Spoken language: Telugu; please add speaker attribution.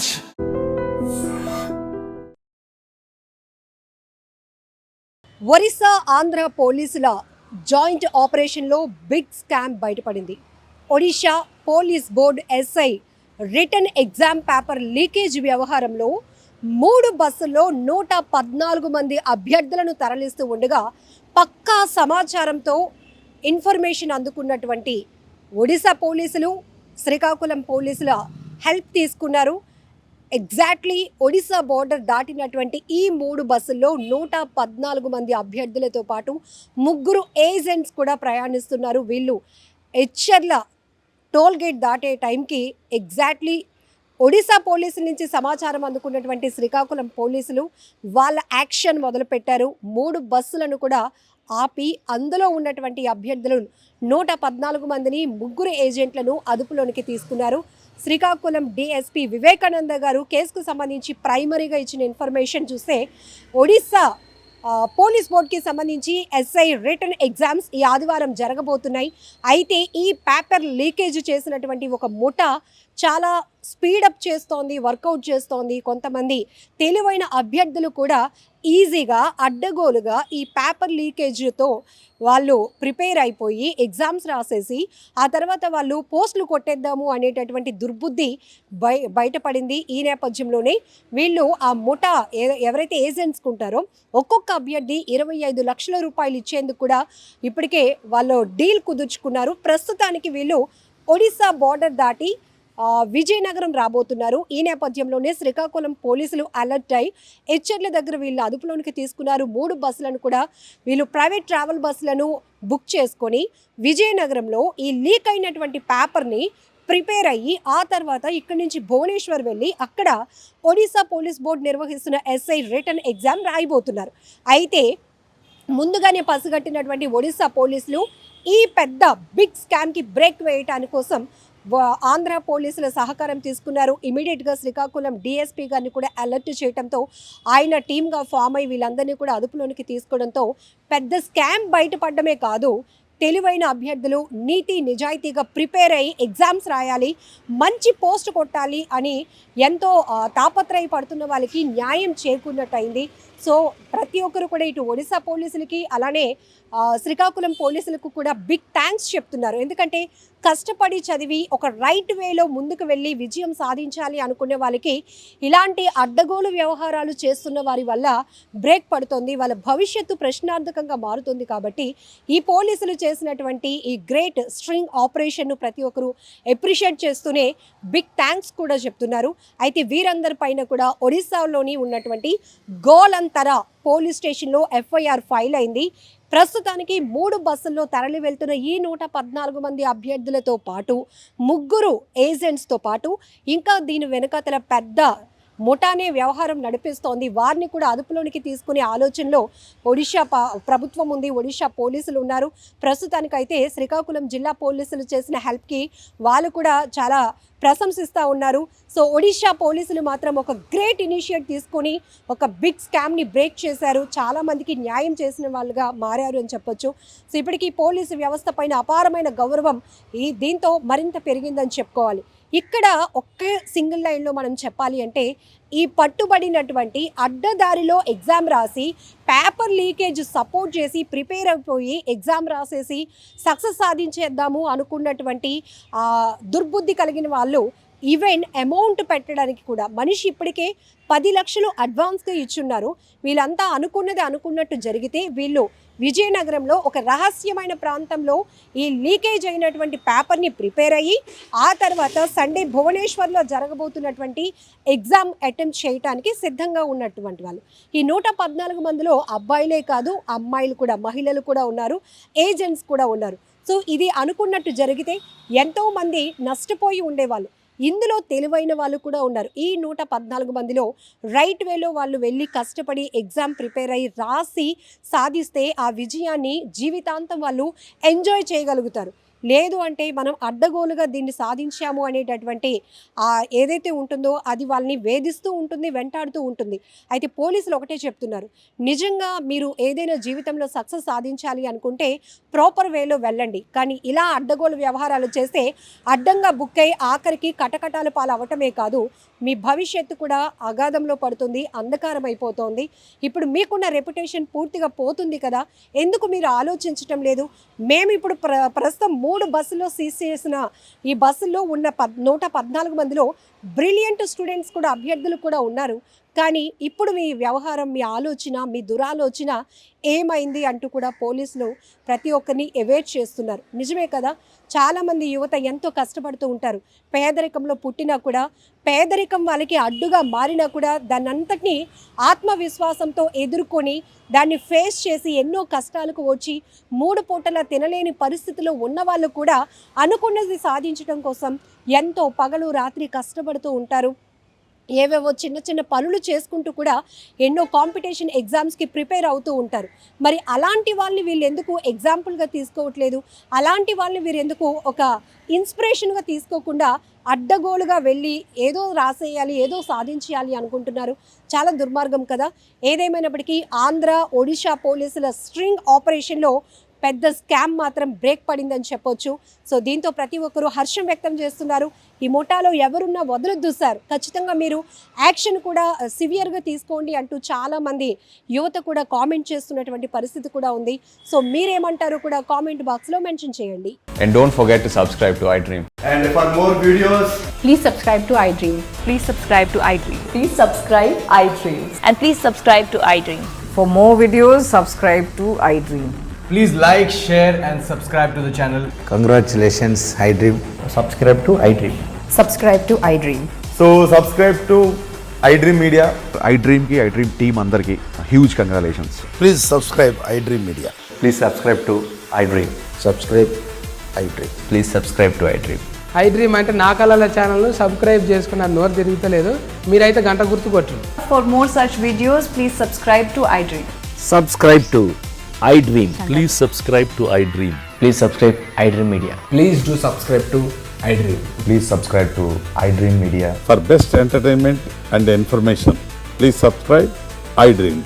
Speaker 1: Raj.
Speaker 2: ఒరిస్సా ఆంధ్ర పోలీసుల జాయింట్ ఆపరేషన్లో బిగ్ స్కామ్ బయటపడింది. Odisha police board SI return exam paper leakage వ్యవహారంలో 3 బస్సుల్లో 114 మంది అభ్యర్థులను తరలిస్తూ ఉండగా పక్కా సమాచారంతో ఇన్ఫర్మేషన్ అందుకున్నటువంటి ఒడిశా పోలీసులు శ్రీకాకుళం పోలీసుల హెల్ప్ తీసుకున్నారు. ఎగ్జాక్ట్లీ ఒడిశా బోర్డర్ దాటినటువంటి ఈ 3 బస్సుల్లో 114 మంది అభ్యర్థులతో పాటు 3 ఏజెంట్స్ కూడా ప్రయాణిస్తున్నారు. వీళ్ళు ఎచ్చర్ల టోల్ గేట్ దాటే టైంకి ఎగ్జాక్ట్లీ ఒడిశా పోలీసుల నుంచి సమాచారం అందుకున్నటువంటి శ్రీకాకుళం పోలీసులు వాళ్ళ యాక్షన్ మొదలుపెట్టారు. 3 బస్సులను కూడా ఆపి అందులో ఉన్నటువంటి అభ్యర్థులు 114 మందిని 3 ఏజెంట్లను అదుపులోనికి తీసుకున్నారు. శ్రీకాకుళం డిఎస్పీ వివేకానంద గారు కేసుకు సంబంధించి ప్రైమరీగా ఇచ్చిన ఇన్ఫర్మేషన్ చూస్తే ఒడిశా పోలీస్ బోర్డుకి సంబంధించి ఎస్ఐ రిటర్న్ ఎగ్జామ్స్ ఈ ఆదివారం జరగబోతున్నాయి. అయితే ఈ పేపర్ లీకేజ్ చేసినటువంటి ఒక ముఠా చాలా స్పీడప్ చేస్తోంది, వర్కౌట్ చేస్తోంది. కొంతమంది తెలివైన అభ్యర్థులు కూడా ఈజీగా అడ్డగోలుగా ఈ పేపర్ లీకేజ్తో వాళ్ళు ప్రిపేర్ అయిపోయి ఎగ్జామ్స్ రాసేసి ఆ తర్వాత వాళ్ళు పోస్టులు కొట్టేద్దాము అనేటటువంటి దుర్బుద్ధి బయటపడింది. ఈ నేపథ్యంలోనే వీళ్ళు ఆ ముఠా ఎవరైతే ఏజెంట్స్ ఉంటారో ఒక్కొక్క అభ్యర్థి 25 లక్షల రూపాయలు ఇచ్చేందుకు కూడా ఇప్పటికే వాళ్ళు డీల్ కుదుర్చుకున్నారు. ప్రస్తుతానికి వీళ్ళు ఒడిశా బోర్డర్ దాటి విజయనగరం రాబోతున్నారు. ఈ నేపథ్యంలోనే శ్రీకాకుళం పోలీసులు అలర్ట్ అయి ఎచ్చర్ల దగ్గర వీళ్ళు అదుపులోనికి తీసుకున్నారు. 3 బస్సులను కూడా వీళ్ళు ప్రైవేట్ ట్రావెల్ బస్సులను బుక్ చేసుకొని విజయనగరంలో ఈ లీక్ అయినటువంటి పేపర్ని ప్రిపేర్ అయ్యి ఆ తర్వాత ఇక్కడి నుంచి భువనేశ్వర్ వెళ్ళి అక్కడ ఒడిశా పోలీస్ బోర్డు నిర్వహిస్తున్న ఎస్ఐ రిటర్న్ ఎగ్జామ్ రాయబోతున్నారు. అయితే ముందుగానే పసిగట్టినటువంటి ఒడిశా పోలీసులు ఈ పెద్ద బిగ్ స్కామ్కి బ్రేక్ వేయటానికి కోసం ఆంధ్ర పోలీసుల సహకారం తీసుకున్నారు. ఇమీడియట్గా శ్రీకాకుళం డిఎస్పీ గారిని కూడా అలర్ట్ చేయడంతో ఆయన టీమ్గా ఫామ్ అయ్యి వీళ్ళందరినీ కూడా అదుపులోనికి తీసుకోవడంతో పెద్ద స్కామ్ బయటపడమే కాదు, తెలివైన అభ్యర్థులు నీతి నిజాయితీగా ప్రిపేర్ అయ్యి ఎగ్జామ్స్ రాయాలి, మంచి పోస్ట్ కొట్టాలి అని ఎంతో తాపత్రయపడుతున్న వాళ్ళకి న్యాయం చేకూరినట్టయింది. సో ప్రతి ఒక్కరు కూడా ఇటు ఒడిశా పోలీసులకి అలానే శ్రీకాకుళం పోలీసులకు కూడా బిగ్ థ్యాంక్స్ చెప్తున్నారు. ఎందుకంటే కష్టపడి చదివి ఒక రైట్ వేలో ముందుకు వెళ్ళి విజయం సాధించాలి అనుకునే వాళ్ళకి ఇలాంటి అడ్డగోలు వ్యవహారాలు చేస్తున్న వారి వల్ల బ్రేక్ పడుతుంది, వాళ్ళ భవిష్యత్తు ప్రశ్నార్థకంగా మారుతుంది. కాబట్టి ఈ పోలీసులు చేసినటువంటి ఈ గ్రేట్ స్ట్రింగ్ ఆపరేషన్ను ప్రతి ఒక్కరు అప్రిషియేట్ చేస్తూనే బిగ్ థ్యాంక్స్ కూడా చెప్తున్నారు. అయితే వీరందరి పైన కూడా ఒడిశాలోని ఉన్నటువంటి గోలంతరా పోలీస్ స్టేషన్లో ఎఫ్ఐఆర్ ఫైల్ అయింది. ప్రస్తుతానికి 3 బస్సుల్లో తరలి వెళ్తున్న ఈ 114 మంది అభ్యర్థులతో పాటు 3 ఏజెంట్స్తో పాటు ఇంకా దీని వెనకాతల పెద్ద ముఠానే వ్యవహారం నడిపిస్తోంది. వారిని కూడా అదుపులోనికి తీసుకునే ఆలోచనలో ఒడిశా ప్రభుత్వం ఉంది, ఒడిశా పోలీసులు ఉన్నారు. ప్రస్తుతానికైతే శ్రీకాకుళం జిల్లా పోలీసులు చేసిన హెల్ప్కి వాళ్ళు కూడా చాలా ప్రశంసిస్తూ ఉన్నారు. సో ఒడిశా పోలీసులు మాత్రం ఒక గ్రేట్ ఇనిషియేట్ తీసుకొని ఒక బిగ్ స్కామ్ని బ్రేక్ చేశారు. చాలామందికి న్యాయం చేసిన వాళ్ళుగా మారారు అని చెప్పొచ్చు. సో ఇప్పటికీ పోలీసు వ్యవస్థ పైన అపారమైన గౌరవం దీంతో మరింత పెరిగిందని చెప్పుకోవాలి. ఇక్కడ ఒకే సింగిల్ లైన్లో మనం చెప్పాలి అంటే ఈ పట్టుబడినటువంటి అడ్డదారిలో ఎగ్జామ్ రాసి పేపర్ లీకేజ్ సపోర్ట్ చేసి ప్రిపేర్ అయిపోయి ఎగ్జామ్ రాసేసి సక్సెస్ సాధించేద్దాము అనుకున్నటువంటి దుర్బుద్ధి కలిగిన వాళ్ళు ఈవెన్ అమౌంట్ పెట్టడానికి కూడా మనిషి ఇప్పటికే 10 లక్షలు అడ్వాన్స్గా ఇచ్చున్నారు. వీళ్ళంతా అనుకున్నది అనుకున్నట్టు జరిగితే వీళ్ళు విజయనగరంలో ఒక రహస్యమైన ప్రాంతంలో ఈ లీకేజ్ అయినటువంటి పేపర్ని ప్రిపేర్ అయ్యి ఆ తర్వాత సండే భువనేశ్వర్లో జరగబోతున్నటువంటి ఎగ్జామ్ అటెంప్ట్ చేయడానికి సిద్ధంగా ఉన్నటువంటి వాళ్ళు. ఈ 114 మందిలో అబ్బాయిలే కాదు అమ్మాయిలు కూడా, మహిళలు కూడా ఉన్నారు, ఏజెంట్స్ కూడా ఉన్నారు. సో ఇది అనుకున్నట్టు జరిగితే ఎంతోమంది నష్టపోయి ఉండేవాళ్ళు. ఇందులో తెలివైన వాళ్ళు కూడా ఉన్నారు. ఈ 114 మందిలో రైట్ వేలో వాళ్ళు వెళ్ళి కష్టపడి ఎగ్జామ్ ప్రిపేర్ అయ్యి రాసి సాధిస్తే ఆ విజయాన్ని జీవితాంతం వాళ్ళు ఎంజాయ్ చేయగలుగుతారు. లేదు అంటే మనం అడ్డగోలుగా దీన్ని సాధించాము అనేటటువంటి ఏదైతే ఉంటుందో అది వాళ్ళని వేధిస్తూ ఉంటుంది, వెంటాడుతూ ఉంటుంది. అయితే పోలీసులు ఒకటే చెప్తున్నారు, నిజంగా మీరు ఏదైనా జీవితంలో సక్సెస్ సాధించాలి అనుకుంటే ప్రాపర్ వేలో వెళ్ళండి, కానీ ఇలా అడ్డగోలు వ్యవహారాలు చేస్తే అడ్డంగా బుక్ అయి ఆఖరికి కటకటాల పాలు అవటమే కాదు, మీ భవిష్యత్తు కూడా అగాధంలో పడుతుంది, అంధకారం అయిపోతుంది. ఇప్పుడు మీకున్న రెప్యుటేషన్ పూర్తిగా పోతుంది కదా, ఎందుకు మీరు ఆలోచించటం లేదు? మేము ఇప్పుడు ప్రస్తుతం 3 బస్సుల్లో సీజ్ చేసిన ఈ బస్సుల్లో ఉన్న 114 మందిలో బ్రిలియంట్ స్టూడెంట్స్ కూడా, అభ్యర్థులు కూడా ఉన్నారు. కానీ ఇప్పుడు మీ వ్యవహారం, మీ ఆలోచన, మీ దురాలోచన ఏమైంది అంటూ కూడా పోలీసులు ప్రతి ఒక్కరిని ఎవేట్ చేస్తున్నారు. నిజమే కదా, చాలామంది యువత ఎంతో కష్టపడుతూ ఉంటారు. పేదరికంలో పుట్టినా కూడా, పేదరికం వాళ్ళకి అడ్డుగా మారినా కూడా దాన్నంతటినీ ఆత్మవిశ్వాసంతో ఎదుర్కొని దాన్ని ఫేస్ చేసి ఎన్నో కష్టాలకు వచ్చి 3 పూటలా తినలేని పరిస్థితిలో ఉన్న వాళ్ళు కూడా అనుకున్నది సాధించడం కోసం ఎంతో పగలు రాత్రి కష్టపడుతూ ఉంటారు. ఏవేవో చిన్న చిన్న పనులు చేసుకుంటూ కూడా ఎన్నో కాంపిటీషన్ ఎగ్జామ్స్కి ప్రిపేర్ అవుతూ ఉంటారు. మరి అలాంటి వాళ్ళని వీళ్ళు ఎందుకు ఎగ్జాంపుల్గా తీసుకోవట్లేదు? అలాంటి వాళ్ళని వీరు ఎందుకు ఒక ఇన్స్పిరేషన్గా తీసుకోకుండా అడ్డగోలుగా వెళ్ళి ఏదో రాసేయాలి, ఏదో సాధించేయాలి అనుకుంటున్నారు? చాలా దుర్మార్గం కదా. ఏదేమైనప్పటికీ ఆంధ్ర, ఒడిశా పోలీసుల స్ట్రింగ్ ఆపరేషన్లో పెద్ద స్కామ్ మాత్రం బ్రేక్ పడిందని చెప్పొచ్చు. సో దీంతో ప్రతి ఒక్కరూ హర్షం వ్యక్తం చేస్తున్నారు. ఈ ముఠాలో ఎవరున్నా వదలొద్దు సార్, ఖచ్చితంగా మీరు యాక్షన్ కూడా సివియర్గా తీసుకోండి అంటూ చాలామంది యువత కూడా కామెంట్ చేస్తున్నటువంటి పరిస్థితి కూడా ఉంది. సో మీరేమంటారు కూడా కామెంట్ బాక్స్లో మెన్షన్ చేయండి.
Speaker 1: And don't forget to subscribe to iDream.
Speaker 3: And for more videos,
Speaker 4: please subscribe to iDream.
Speaker 5: Please subscribe to iDream.
Speaker 4: Please subscribe iDream.
Speaker 5: And please subscribe to iDream.
Speaker 4: For more videos, subscribe to iDream.
Speaker 3: please like, share and subscribe to the channel.
Speaker 6: Congratulations, iDream.
Speaker 3: Subscribe to iDream.
Speaker 4: Subscribe to iDream.
Speaker 3: So subscribe to iDream Media.
Speaker 7: iDream ki iDream team andarki huge congratulations.
Speaker 6: Please subscribe iDream Media.
Speaker 1: Please subscribe to iDream.
Speaker 6: Subscribe iDream.
Speaker 1: Please subscribe to iDream.
Speaker 8: iDream అంటే నా కళల ఛానల్ను సబ్స్క్రైబ్ చేసుకున్న నోరు తిరుగుతలేదు, మీరైతే గంట గుర్తు కొట్టండి.
Speaker 5: For more such videos, please subscribe to iDream.
Speaker 9: Subscribe to iDream. Please subscribe to iDream.
Speaker 1: Please subscribe iDream Media.
Speaker 3: Please do subscribe to iDream.
Speaker 1: Please subscribe to iDream Media.
Speaker 7: For best entertainment and information, please subscribe iDream.